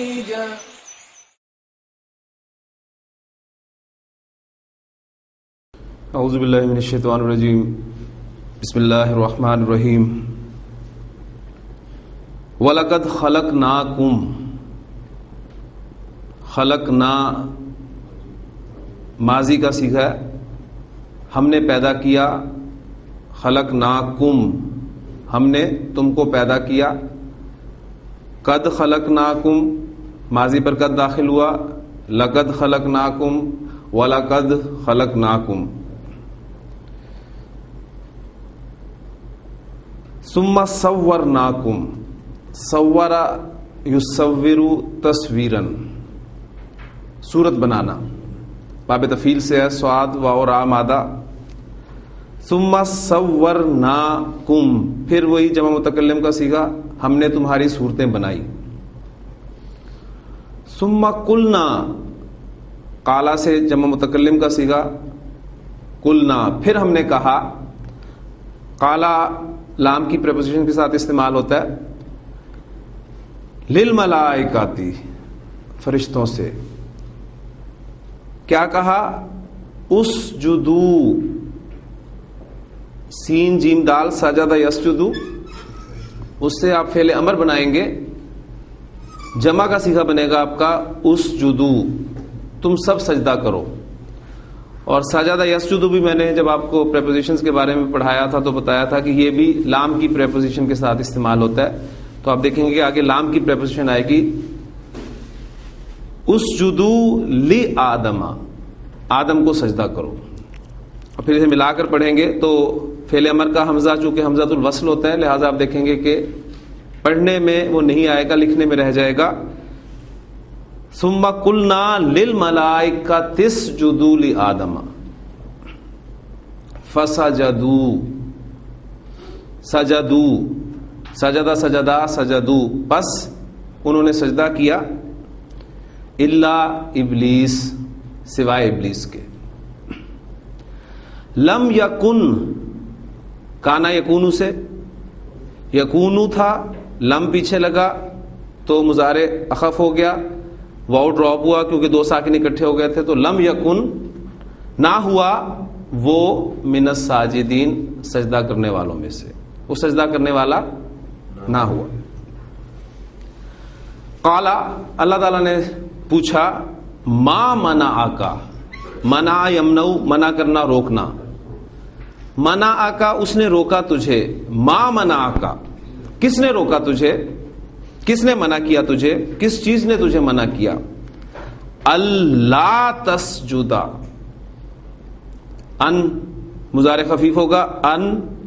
خديجة. اعوذ باللہ من الشیطان الرجیم. بسم اللہ الرحمن الرحیم. وَلَقَدْ خَلَقْنَاكُمْ. خلقنا ماضی کا صیغہ ہے، ہم نے پیدا کیا. خلقناکم، ہم نے تم کو پیدا کیا. قد خلقناکم، ماضی پر قد داخل ہوا. لقد خلقناکم وَلَقَدْ خَلَقْنَاكُمْ. ثم صورناکم. صور یصور تصویرا، صورت بنانا، باب تفعیل سے ہے، صاد واو را مادہ. ثم صورناکم، پھر وہی جمع متکلم کا صیغہ، ہم نے تمہاری صورتیں بنائی. ثم قلنا، قالا سے جمع متکلم کا صیغہ، قلنا، پھر ہم نے کہا. قالا لام کی پریپوزیشن کے ساتھ استعمال ہوتا ہے. للملائکاتی، فرشتوں سے. کیا کہا؟ اسجدو، سین جیم دال سجدہ یسجدو، اس سے آپ فعل امر بنائیں گے، جمع کا صیغہ بنے گا آپ کا اسجدو، تم سب سجدہ کرو. اور سجدہ یسجدو بھی میں نے جب آپ کو پریپوزیشنز کے بارے میں پڑھایا تھا تو بتایا تھا کہ یہ بھی لام کی پریپوزیشن کے ساتھ استعمال ہوتا ہے. تو آپ دیکھیں گے کہ آگے لام کی پریپوزیشن آئے گی اسجدو لی آدم، آدم کو سجدہ کرو. اور پھر اسے ملا کر پڑھیں گے تو فعل امر کا حمزہ چونکہ حمزۃ الوصل ہوتا ہے، لہٰذا آپ دیکھیں گے کہ پڑھنے میں وہ نہیں آئے گا، لکھنے میں رہ جائے گا. ثم قلنا للملائکۃ اسجدوا لآدم فسجدوا. سجدوا، سجدہ سجدہ سجدو، پس انہوں نے سجدہ کیا. الا ابلیس، سوائے ابلیس کے. لم یکن، کانا یکونو سے، یکونو تھا، لم پیچھے لگا تو مضارع اخف ہو گیا، واو ڈراپ ہوا کیونکہ دو ساکن اکٹھے ہو گئے تھے. تو لم یکن، نہ ہوا وہ من الساجدین، سجدہ کرنے والوں میں سے، وہ سجدہ کرنے والا نہ ہوا. قالا، اللہ تعالیٰ نے پوچھا، ما منعک، منع یمنع، منع کرنا روکنا. منعک، اس نے روکا تجھے. ما منعک، کس نے روکا تجھے، کس نے منع کیا تجھے، کس چیز نے تجھے منع کیا. اللہ تسجدا، ان مضارع خفیف ہوگا، ان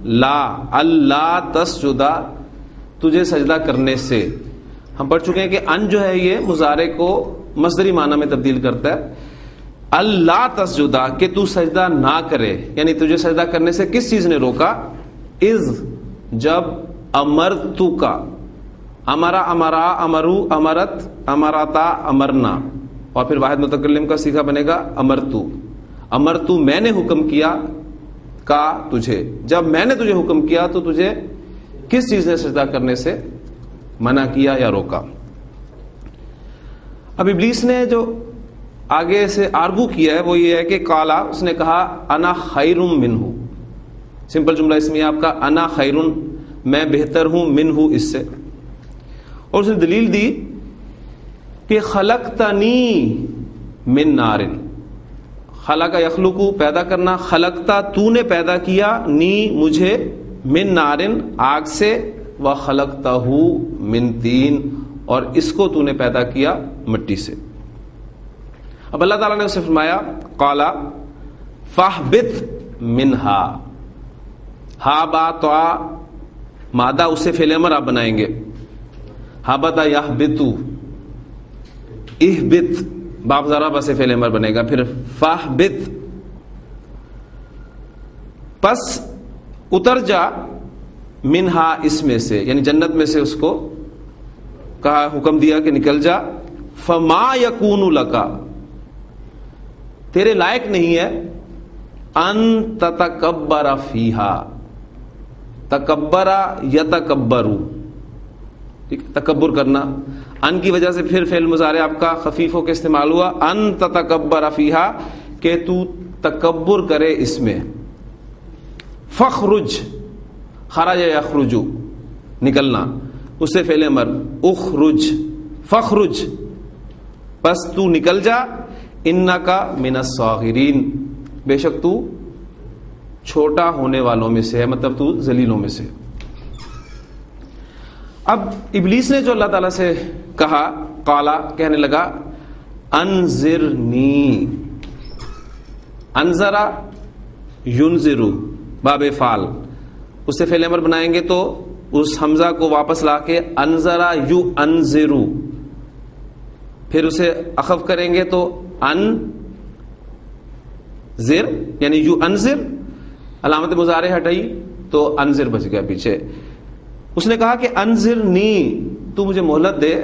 لا، اللہ تسجدا، تجھے سجدہ کرنے سے. ہم پڑھ چکے ہیں کہ ان جو ہے یہ مضارع کو مصدری معنی میں تبدیل کرتا ہے. اللہ تسجدا، کہ تو سجدہ نہ کرے، یعنی تجھے سجدہ کرنے سے کس چیز نے روکا. اذ، جب، امرتو کا، امرا امرا امرو امرت امراتا امرنا، اور پھر واحد متکلم کا صیغہ بنے گا امرتو. امرتو، میں نے حکم کیا، کا تجھے، جب میں نے تجھے حکم کیا تو تجھے کس چیز نے سجدہ کرنے سے منع کیا یا روکا. اب ابلیس نے جو آگے سے آرگو کیا ہے وہ یہ ہے کہ قالا، اس نے کہا، انا خیر منہ. سمپل جملہ اس میں آپ کا انا خیر، میں بہتر ہوں، منہ، اس سے. اور اس نے دلیل دی کہ خلقتنی من نار، خلق یخلق، پیدا کرنا، خلقتا، تو نے پیدا کیا، نی، مجھے، من نارن، آگ سے، وخلقتہ من طین، اور اس کو تو نے پیدا کیا مٹی سے. اب اللہ تعالیٰ نے اسے فرمایا، قالا فاہبط منہا، ہا با تو مادہ، اسے فعل امر آپ بنائیں گے. ہابط یہبط، اہبط، باب ضرب سے فعل امر بنے گا. پھر فاہبط، پس اتر جا، منہا، اس میں سے، یعنی جنت میں سے اس کو کہا، حکم دیا کہ نکل جا. فما یکون لکا، تیرے لائق نہیں ہے، ان تتکبر فیہا، تکبر یتکبر، تکبر کرنا، ان کی وجہ سے پھر فعل مضارع آپ کا خفیف ہو کے استعمال ہوا. ان تتکبر فیہا کہ تو تکبر کرے اس میں. فخرج خرج یخرج نکلنا اس سے فعل امر. اخرج فخرج پس تو نکل جا. انکا من الصاغرین بے شک تو چھوٹا ہونے والوں میں سے ہے, مطلب تو ذلیلوں میں سے. اب ابلیس نے جو اللہ تعالیٰ سے کہا, قالا کہنے لگا انذرنی. انذرا ینذرو باب فعل, اس سے فعل امر بنائیں گے تو اس حمزہ کو واپس لا کے انذرا یو انذرو, پھر اسے اخف کریں گے تو ان زر یعنی یو انذر, علامت مضارع ہٹائی تو انذر بچ گیا پیچھے. اس نے کہا کہ انذرنی تو مجھے مہلت دے.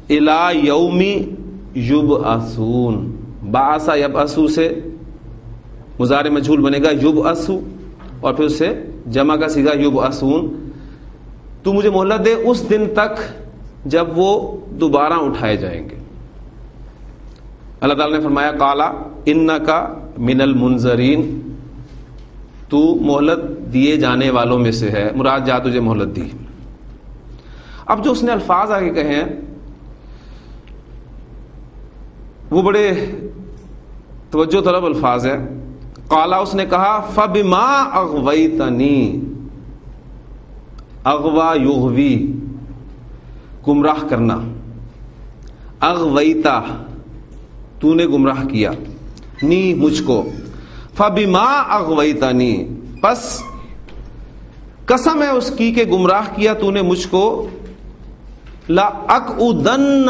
الی یوم یبعثون, بعث یبعثو سے مضارع مجہول بنے گا یبعثو, اور پھر اس سے جمع کا صیغہ یبعثون. تو مجھے مہلت دے اس دن تک جب وہ دوبارہ اٹھائے جائیں گے. اللہ تعالیٰ نے فرمایا قالا انکا من المنذرین, تو مہلت دیے جانے والوں میں سے ہے, مراد جا تجھے مہلت دی. اب جو اس نے الفاظ آگے کہے ہیں وہ بڑے توجہ طلب الفاظ ہیں. قالا اس نے کہا فبما اغویتنی, اغوا یغوی گمراہ کرنا, اغویتا تو نے گمراہ کیا, نی مجھ کو, فبما اغویتنی پس قسم ہے اس کی کہ گمراہ کیا تو نے مجھ کو, لأقعدن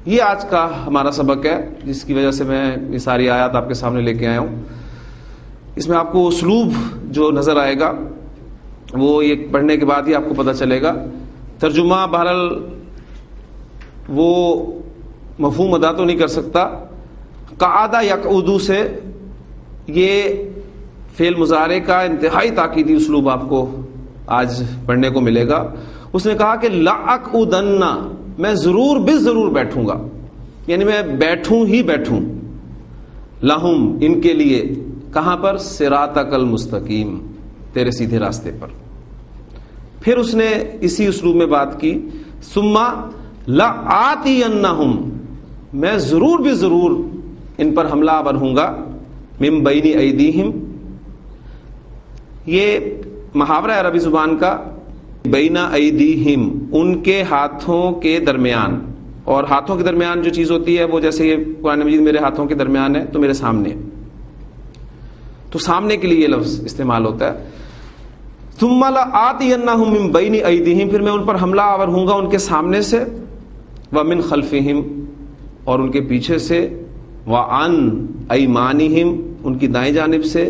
یہ آج کا ہمارا سبق ہے جس کی وجہ سے میں یہ ساری آیات آپ کے سامنے لے کے آیا ہوں. اس میں آپ کو اسلوب جو نظر آئے گا وہ یہ پڑھنے کے بعد ہی آپ کو پتہ چلے گا. ترجمہ بہرحال وہ مفہوم ادا تو نہیں کر سکتا. قعدہ یقعدو سے یہ فعل مضارع کا انتہائی تاکیدی اسلوب آپ کو آج پڑھنے کو ملے گا. اس نے کہا کہ لأقعدن میں ضرور بے ضرور بیٹھوں گا, یعنی میں بیٹھوں ہی بیٹھوں, لہم ان کے لیے, کہاں پر, صراطک المستقیم تیرے سیدھے راستے پر. پھر اس نے اسی اسلوب میں بات کی, ثم لآتینہم میں ضرور بھی ضرور ان پر حملہ آور ہوں گا, من بین ایدیہم یہ محاورہ ہے عربی زبان کا, بین ایدیہم ان کے ہاتھوں کے درمیان, اور ہاتھوں کے درمیان جو چیز ہوتی ہے وہ جیسے یہ قرآن مجید میرے ہاتھوں کے درمیان ہے تو میرے سامنے, تو سامنے کے لیے یہ لفظ استعمال ہوتا ہے. ثم لآتینہم من بین ایدیہم پھر میں ان پر حملہ آور ہوں گا ان کے سامنے سے, ومن خلفہم اور ان کے پیچھے سے, وعن ایمانہم ان کی دائیں جانب سے,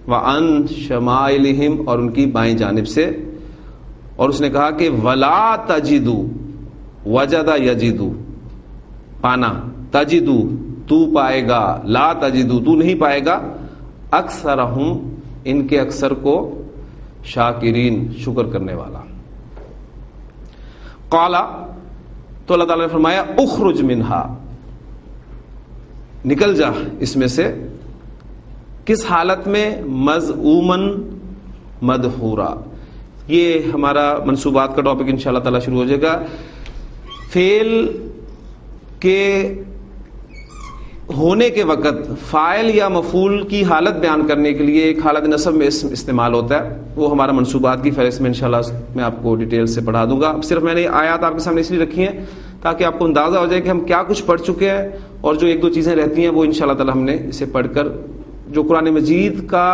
وعن شمائلہم اور ان کی بائیں جانب سے. اور اس نے کہا کہ ولا تجدو, وجد یجدو پانا, تجدو تو پائے گا, لا تجدو تو نہیں پائے گا, اکثرہم ان کے اکثر کو, شاکرین شکر کرنے والا. قالا تو اللہ تعالیٰ نے فرمایا اخرج منہا نکل جا اس میں سے, کس حالت میں, مذعومن مدحورا. یہ ہمارا منصوبات کا ٹاپک انشاءاللہ تعالیٰ شروع ہو جائے گا. فعل کے ہونے کے وقت فاعل یا مفعول کی حالت بیان کرنے کے لیے ایک حالت نصب میں اسم استعمال ہوتا ہے, وہ ہمارا منصوبات کی فہرست میں انشاءاللہ میں آپ کو ڈیٹیل سے پڑھا دوں گا. اب صرف میں نے آیات آپ کے سامنے اس لیے رکھی ہیں تاکہ آپ کو اندازہ ہو جائے کہ ہم کیا کچھ پڑھ چکے ہیں, اور جو ایک دو چیزیں رہتی ہیں وہ انشاءاللہ تعالیٰ ہم نے اسے پڑھ کر جو قرآن مجید کا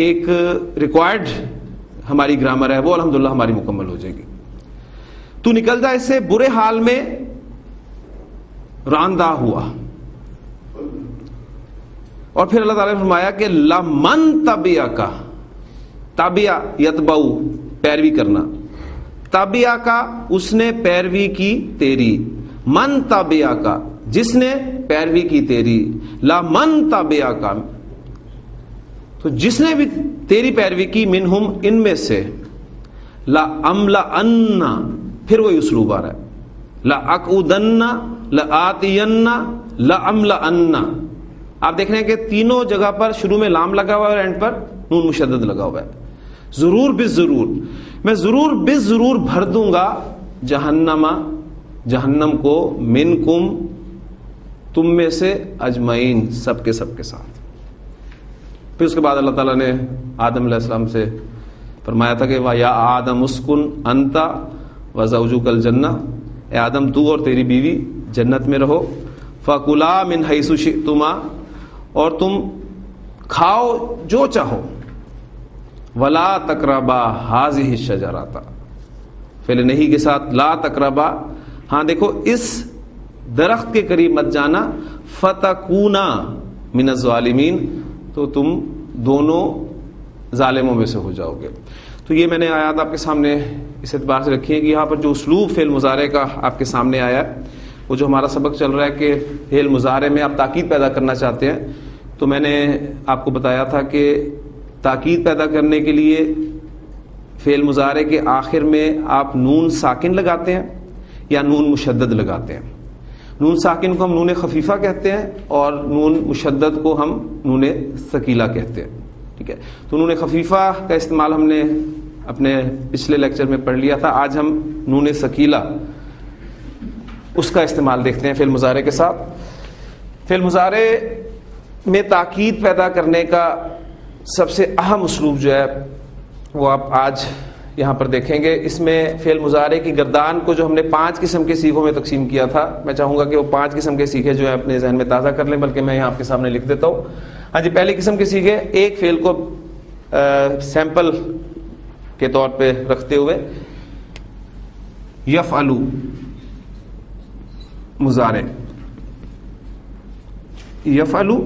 ایک ریکوائرڈ ہماری گرامر ہے وہ الحمدللہ ہماری مکمل ہو جائے گی. تو نکل جا اس سے برے حال میں راندہ ہوا. اور پھر اللہ تعالیٰ نے فرمایا کہ لمن تبعک, تابعہ یتبعو پیروی کرنا, تابعہ کا اس نے پیروی کی تیری, من تابعہ کا جس نے پیروی کی تیری, لمن تابعہ کا تو جس نے بھی تیری پیروی کی, منہم ان میں سے, لأملأن پھر وہی اسلوب آ رہا ہے, لأقعدن لآتین لأملأن. آپ دیکھ رہے ہیں کہ تینوں جگہ پر شروع میں لام لگا ہوا ہے اور اینڈ پر نون مشدد لگا ہوا ہے. ضرور بالضرور، میں ضرور بالضرور بھر دوں گا جہنم، جہنم کو، منکم، تم میں سے، اجمعین، سب کے ساتھ. پھر اس کے بعد اللہ تعالیٰ نے آدم علیہ السلام سے فرمایا تھا کہ وَيَا آدَمُ اسْكُنْ أَنْتَ وَزَوْجُكَ الْجَنَّةَ، اے آدم تو اور تیری بیوی جنت میں رہو. فَكُلَا مِنْ حَيْثُ شِئْتُمَا، اور تم کھاؤ جو چاہو. وَلَا تَقْرَبَا هَٰذِهِ الشَّجَرَةَ، فعل نہیں کے ساتھ لا تقربا. ہاں دیکھو اس درخت کے قریب مت جانا. فَتَكُونَا مِنَ الظَّالِمِينَ، تو تم دونوں ظالموں میں سے ہو جاؤ گے. تو یہ میں نے آیات آپ کے سامنے اس اعتبار سے رکھی ہے کہ یہاں پر جو اسلوب فعل مضارع کا آپ کے سامنے آیا ہے، وہ جو ہمارا سبق چل رہا ہے کہ فعل مضارع میں آپ تاکید پیدا کرنا چاہتے ہیں، تو میں نے آپ کو بتایا تھا کہ تاکید پیدا کرنے کے لیے فعل مضارع کے آخر میں آپ نون ساکن لگاتے ہیں یا نون مشدد لگاتے ہیں. نون ساکن کو ہم نون خفیفہ کہتے ہیں اور نون مشدد کو ہم نون ثقیلہ کہتے ہیں. ٹھیک ہے، تو نون خفیفہ کا استعمال ہم نے اپنے پچھلے لیکچر میں پڑھ لیا تھا. آج ہم نون ثقیلہ اس کا استعمال دیکھتے ہیں فعل مضارع کے ساتھ. فعل مضارع میں تاکید پیدا کرنے کا سب سے اہم اسلوب جو ہے وہ آپ آج یہاں پر دیکھیں گے. اس میں فعل مضارع کی گردان کو جو ہم نے 5 قسم کے سیغوں میں تقسیم کیا تھا، میں چاہوں گا کہ وہ 5 قسم کے سیغے جو ہیں اپنے ذہن میں تازہ کر لیں، بلکہ میں یہاں آپ کے سامنے لکھ دیتا ہوں. ہاں جی، پہلی قسم کے سیغے ایک فعل کو سیمپل کے طور پہ رکھتے ہوئے یفعلو مضارع، یفعلو